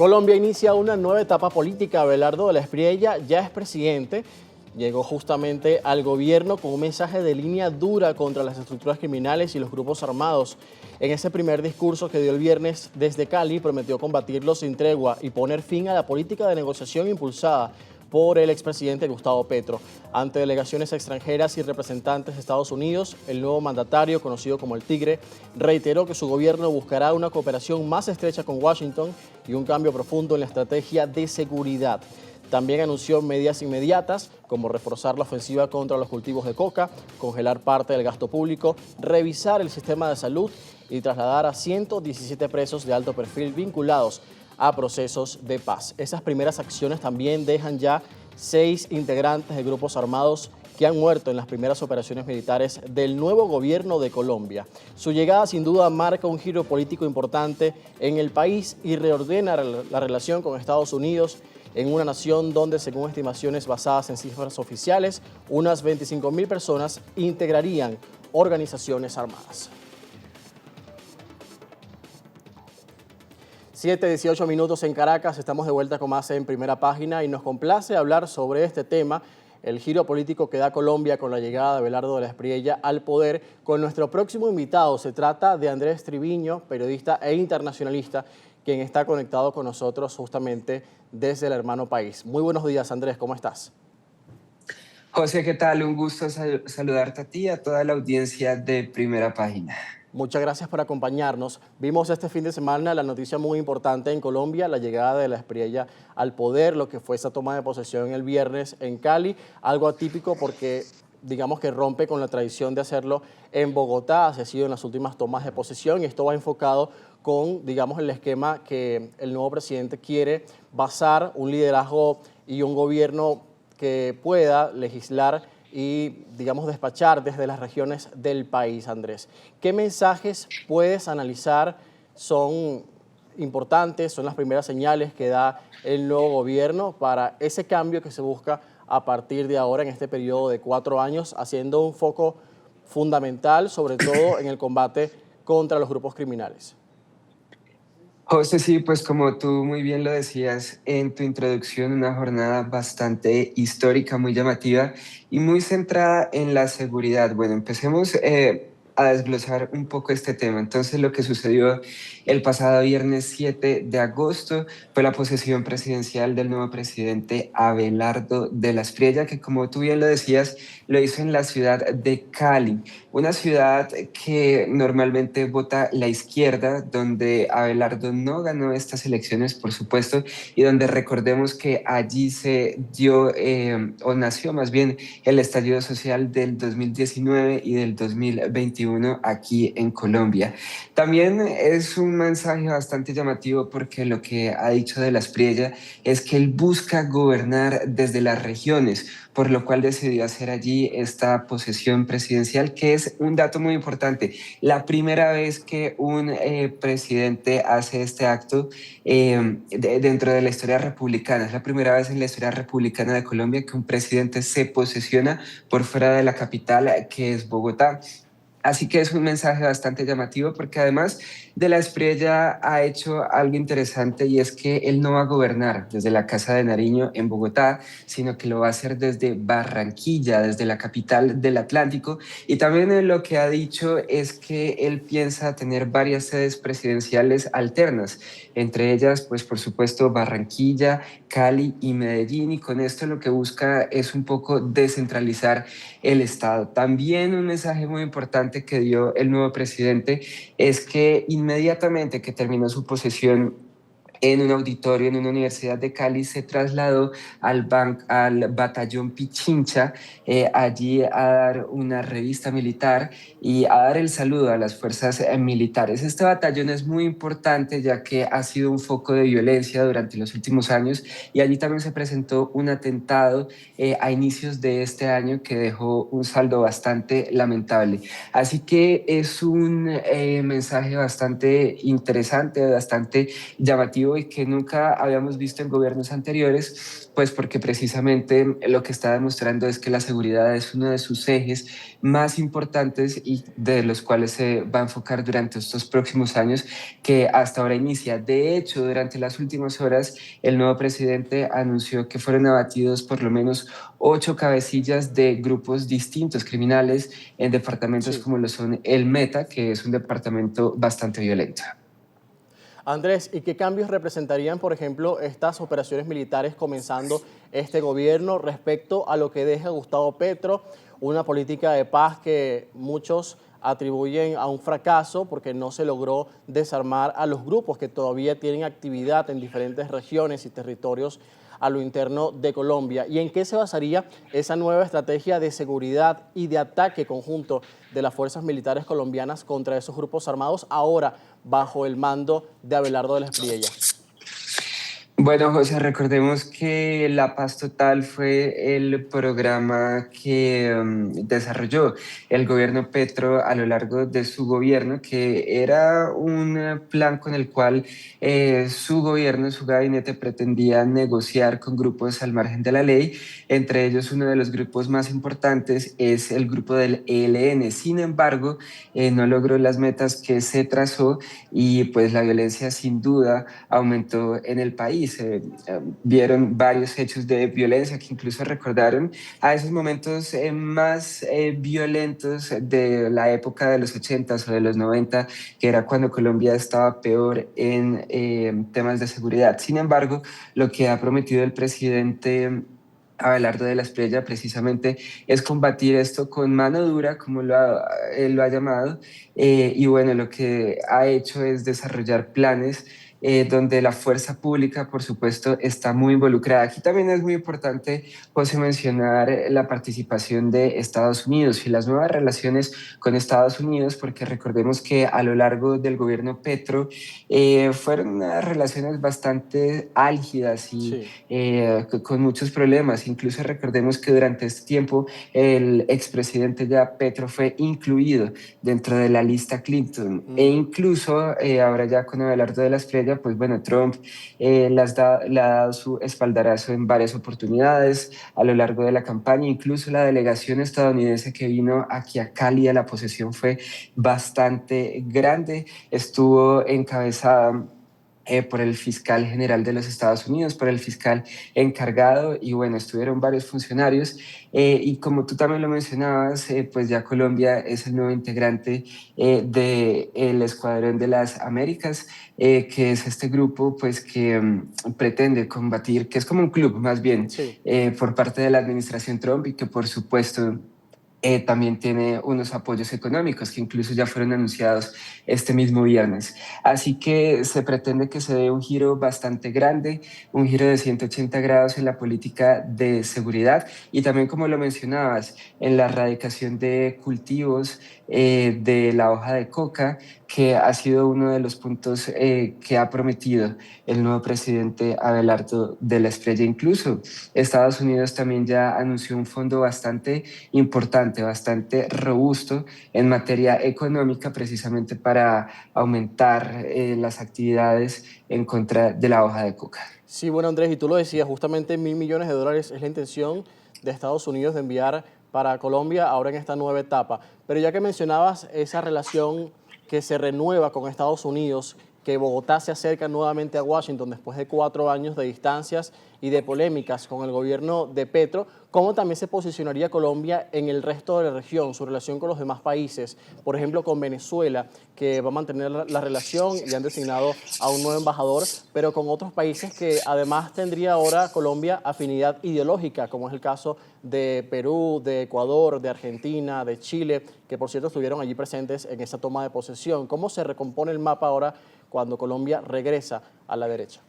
Colombia inicia una nueva etapa política. Abelardo de la Espriella ya es presidente. Llegó justamente al gobierno con un mensaje de línea dura contra las estructuras criminales y los grupos armados. En ese primer discurso que dio el viernes desde Cali, prometió combatirlos sin tregua y poner fin a la política de negociación impulsada por el expresidente Gustavo Petro. Ante delegaciones extranjeras y representantes de Estados Unidos, el nuevo mandatario, conocido como el Tigre, reiteró que su gobierno buscará una cooperación más estrecha con Washington y un cambio profundo en la estrategia de seguridad. También anunció medidas inmediatas, como reforzar la ofensiva contra los cultivos de coca, congelar parte del gasto público, revisar el sistema de salud y trasladar a 117 presos de alto perfil vinculados a procesos de paz. Esas primeras acciones también dejan ya 6 integrantes de grupos armados que han muerto en las primeras operaciones militares del nuevo gobierno de Colombia. Su llegada sin duda marca un giro político importante en el país y reordena la relación con Estados Unidos en una nación donde, según estimaciones basadas en cifras oficiales, unas 25.000 personas integrarían organizaciones armadas. 7:18 minutos en Caracas, estamos de vuelta con más en Primera Página y nos complace hablar sobre este tema, el giro político que da Colombia con la llegada de Abelardo de la Espriella al poder, con nuestro próximo invitado. Se trata de Andrés Triviño, periodista e internacionalista, quien está conectado con nosotros justamente desde el hermano país. Muy buenos días, Andrés, ¿cómo estás? José, ¿qué tal? Un gusto saludarte a ti y a toda la audiencia de Primera Página. Muchas gracias por acompañarnos. Vimos este fin de semana la noticia muy importante en Colombia, la llegada de la Espriella al poder, lo que fue esa toma de posesión el viernes en Cali, algo atípico porque digamos que rompe con la tradición de hacerlo en Bogotá, así ha sido en las últimas tomas de posesión, y esto va enfocado con, digamos, el esquema que el nuevo presidente quiere basar un liderazgo y un gobierno que pueda legislar y, digamos, despachar desde las regiones del país, Andrés. ¿Qué mensajes puedes analizar son importantes, son las primeras señales que da el nuevo gobierno para ese cambio que se busca a partir de ahora en este periodo de 4 años, haciendo un foco fundamental, sobre todo en el combate contra los grupos criminales? José, sí, pues como tú muy bien lo decías en tu introducción, una jornada bastante histórica, muy llamativa y muy centrada en la seguridad. Bueno, empecemos a desglosar un poco este tema. Entonces, lo que sucedió el pasado viernes 7 de agosto fue la posesión presidencial del nuevo presidente Abelardo de la Espriella, que como tú bien lo decías, lo hizo en la ciudad de Cali, una ciudad que normalmente vota la izquierda, donde Abelardo no ganó estas elecciones, por supuesto, y donde recordemos que allí se dio, o nació más bien, el estallido social del 2019 y del 2021 aquí en Colombia. También es un mensaje bastante llamativo porque lo que ha dicho de la Espriella es que él busca gobernar desde las regiones, por lo cual decidió hacer allí esta posesión presidencial, que es un dato muy importante. La primera vez que un presidente hace este acto dentro de la historia republicana, es la primera vez en la historia republicana de Colombia que un presidente se posesiona por fuera de la capital, que es Bogotá. Así que es un mensaje bastante llamativo porque además de la Espriella ha hecho algo interesante, y es que él no va a gobernar desde la Casa de Nariño en Bogotá, sino que lo va a hacer desde Barranquilla, desde la capital del Atlántico. Y también lo que ha dicho es que él piensa tener varias sedes presidenciales alternas, entre ellas, pues por supuesto, Barranquilla, Cali y Medellín, y con esto lo que busca es un poco descentralizar el Estado. También un mensaje muy importante que dio el nuevo presidente es que inmediatamente que terminó su posesión en un auditorio en una universidad de Cali, se trasladó al batallón Pichincha, allí a dar una revista militar y a dar el saludo a las fuerzas militares. Este batallón es muy importante ya que ha sido un foco de violencia durante los últimos años, y allí también se presentó un atentado a inicios de este año que dejó un saldo bastante lamentable. Así que es un mensaje bastante interesante, bastante llamativo, llamativo y que nunca habíamos visto en gobiernos anteriores, pues porque precisamente lo que está demostrando es que la seguridad es uno de sus ejes más importantes y de los cuales se va a enfocar durante estos próximos años que hasta ahora inicia. De hecho, durante las últimas horas, el nuevo presidente anunció que fueron abatidos por lo menos 8 cabecillas de grupos distintos criminales en departamentos Sí. como lo son el Meta, que es un departamento bastante violento. Andrés, ¿y qué cambios representarían, por ejemplo, estas operaciones militares comenzando este gobierno respecto a lo que deja Gustavo Petro, una política de paz que muchos atribuyen a un fracaso porque no se logró desarmar a los grupos que todavía tienen actividad en diferentes regiones y territorios a lo interno de Colombia? ¿Y en qué se basaría esa nueva estrategia de seguridad y de ataque conjunto de las fuerzas militares colombianas contra esos grupos armados ahora bajo el mando de Abelardo de la Espriella? Bueno, José, recordemos que La Paz Total fue el programa que desarrolló el gobierno Petro a lo largo de su gobierno, que era un plan con el cual su gobierno, su gabinete pretendía negociar con grupos al margen de la ley. Entre ellos, uno de los grupos más importantes es el grupo del ELN. Sin embargo, no logró las metas que se trazó y pues la violencia sin duda aumentó en el país. Vieron varios hechos de violencia que incluso recordaron a esos momentos más violentos de la época de los 80s o de los 90, que era cuando Colombia estaba peor en temas de seguridad. Sin embargo, lo que ha prometido el presidente Abelardo de la Espriella precisamente es combatir esto con mano dura, como él lo ha llamado, y bueno, lo que ha hecho es desarrollar planes donde la fuerza pública, por supuesto, está muy involucrada. Aquí también es muy importante, José, mencionar la participación de Estados Unidos y las nuevas relaciones con Estados Unidos, porque recordemos que a lo largo del gobierno Petro fueron unas relaciones bastante álgidas y Sí. con muchos problemas. Incluso recordemos que durante este tiempo el expresidente ya Petro fue incluido dentro de la lista Clinton e Mm. incluso ahora ya con Abelardo de la Espriella, pues bueno, Trump le ha dado su espaldarazo en varias oportunidades a lo largo de la campaña. Incluso la delegación estadounidense que vino aquí a Cali a la posesión fue bastante grande, estuvo encabezada por el fiscal general de los Estados Unidos, por el fiscal encargado y bueno, estuvieron varios funcionarios y como tú también lo mencionabas, pues ya Colombia es el nuevo integrante del Escuadrón de las Américas, que es este grupo pues que pretende combatir, que es como un club más bien Sí. por parte de la administración Trump y que por supuesto también tiene unos apoyos económicos que incluso ya fueron anunciados este mismo viernes. Así que se pretende que se dé un giro bastante grande, un giro de 180 grados en la política de seguridad y también, como lo mencionabas, en la erradicación de cultivos de la hoja de coca, que ha sido uno de los puntos que ha prometido el nuevo presidente Abelardo de la Espriella. Incluso Estados Unidos también ya anunció un fondo bastante importante, bastante robusto en materia económica, precisamente para aumentar las actividades en contra de la hoja de coca. Sí, bueno, Andrés, y tú lo decías, justamente 1.000 millones de dólares es la intención de Estados Unidos de enviar para Colombia ahora en esta nueva etapa. Pero ya que mencionabas esa relación que se renueva con Estados Unidos, que Bogotá se acerca nuevamente a Washington después de 4 años de distancias y de polémicas con el gobierno de Petro, ¿cómo también se posicionaría Colombia en el resto de la región, su relación con los demás países? Por ejemplo, con Venezuela, que va a mantener la relación y han designado a un nuevo embajador, pero con otros países que además tendría ahora Colombia afinidad ideológica, como es el caso de Perú, de Ecuador, de Argentina, de Chile, que por cierto estuvieron allí presentes en esa toma de posesión. ¿Cómo se recompone el mapa ahora cuando Colombia regresa a la derecha?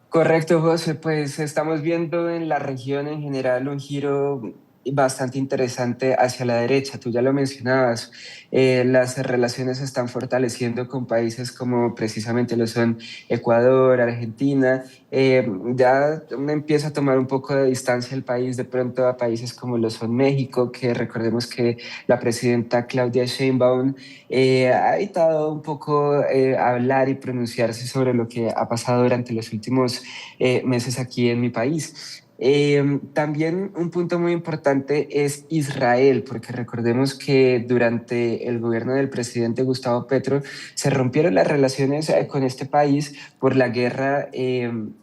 Correcto, José, pues estamos viendo en la región en general un giro bastante interesante hacia la derecha. Tú ya lo mencionabas, las relaciones se están fortaleciendo con países como precisamente lo son Ecuador, Argentina ya uno empieza a tomar un poco de distancia del país de pronto a países como lo son México, que recordemos que la presidenta Claudia Sheinbaum ha evitado un poco hablar y pronunciarse sobre lo que ha pasado durante los últimos meses aquí en mi país. También un punto muy importante es Israel, porque recordemos que durante el gobierno del presidente Gustavo Petro se rompieron las relaciones con este país por la guerra en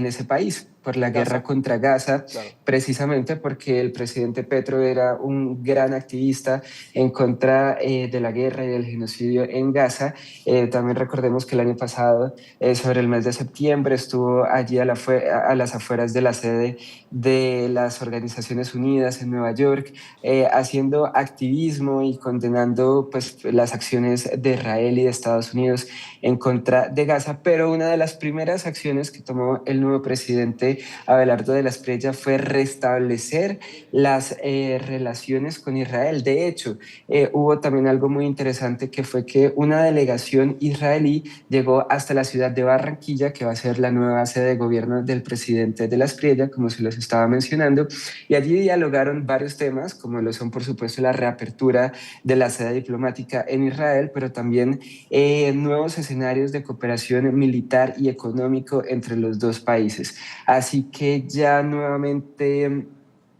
ese país, por la guerra Gaza, contra Gaza, claro. precisamente porque el presidente Petro era un gran activista en contra de la guerra y del genocidio en Gaza. También recordemos que el año pasado, sobre el mes de septiembre, estuvo allí a las afueras de la sede de las Organizaciones Unidas en Nueva York, haciendo activismo y condenando pues, las acciones de Israel y de Estados Unidos en contra de Gaza, pero una de las primeras acciones que tomó el nuevo presidente Abelardo de la Espriella fue restablecer las relaciones con Israel. De hecho, hubo también algo muy interesante que fue que una delegación israelí llegó hasta la ciudad de Barranquilla, que va a ser la nueva sede de gobierno del presidente de la Espriella, como se los estaba mencionando, y allí dialogaron varios temas, como lo son por supuesto la reapertura de la sede diplomática en Israel, pero también nuevos escenarios de cooperación militar y económico entre los dos países. Así que ya nuevamente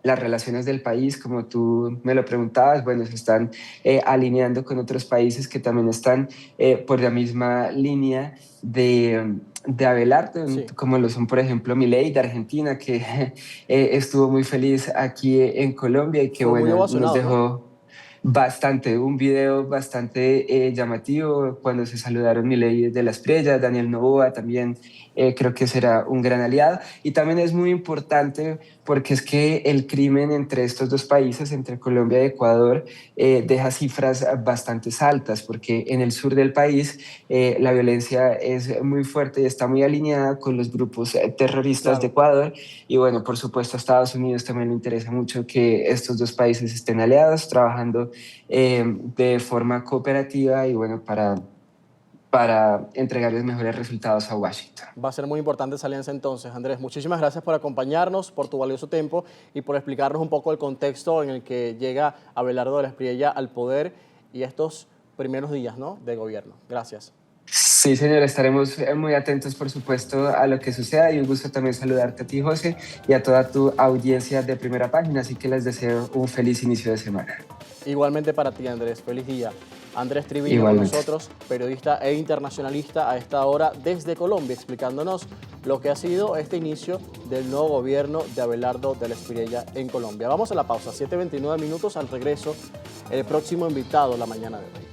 las relaciones del país, como tú me lo preguntabas, bueno, se están alineando con otros países que también están por la misma línea de Abelardo, Sí, como lo son, por ejemplo, Milei de Argentina, que estuvo muy feliz aquí en Colombia y que, fue muy bueno, nos ovacionado, ¿no? dejó bastante, un video bastante llamativo cuando se saludaron Milei de la Espriella, Daniel Noboa también creo que será un gran aliado y también es muy importante porque es que el crimen entre estos dos países, entre Colombia y Ecuador, deja cifras bastante altas porque en el sur del país la violencia es muy fuerte y está muy alineada con los grupos terroristas de Claro. Ecuador y bueno, por supuesto a Estados Unidos también le interesa mucho que estos dos países estén aliados, trabajando de forma cooperativa y bueno, para entregarles mejores resultados a Washington. Va a ser muy importante esa alianza entonces, Andrés. Muchísimas gracias por acompañarnos, por tu valioso tiempo y por explicarnos un poco el contexto en el que llega Abelardo de la Espriella al poder y estos primeros días, ¿no?, de gobierno. Gracias. Sí, señor, estaremos muy atentos, por supuesto, a lo que suceda y un gusto también saludarte a ti, José, y a toda tu audiencia de Primera Página, así que les deseo un feliz inicio de semana. Igualmente para ti, Andrés. Feliz día. Andrés Triviño con Igualmente. nosotros, periodista e internacionalista a esta hora desde Colombia, explicándonos lo que ha sido este inicio del nuevo gobierno de Abelardo de la Espriella en Colombia. Vamos a la pausa, 7:29 minutos, al regreso, el próximo invitado la mañana de hoy.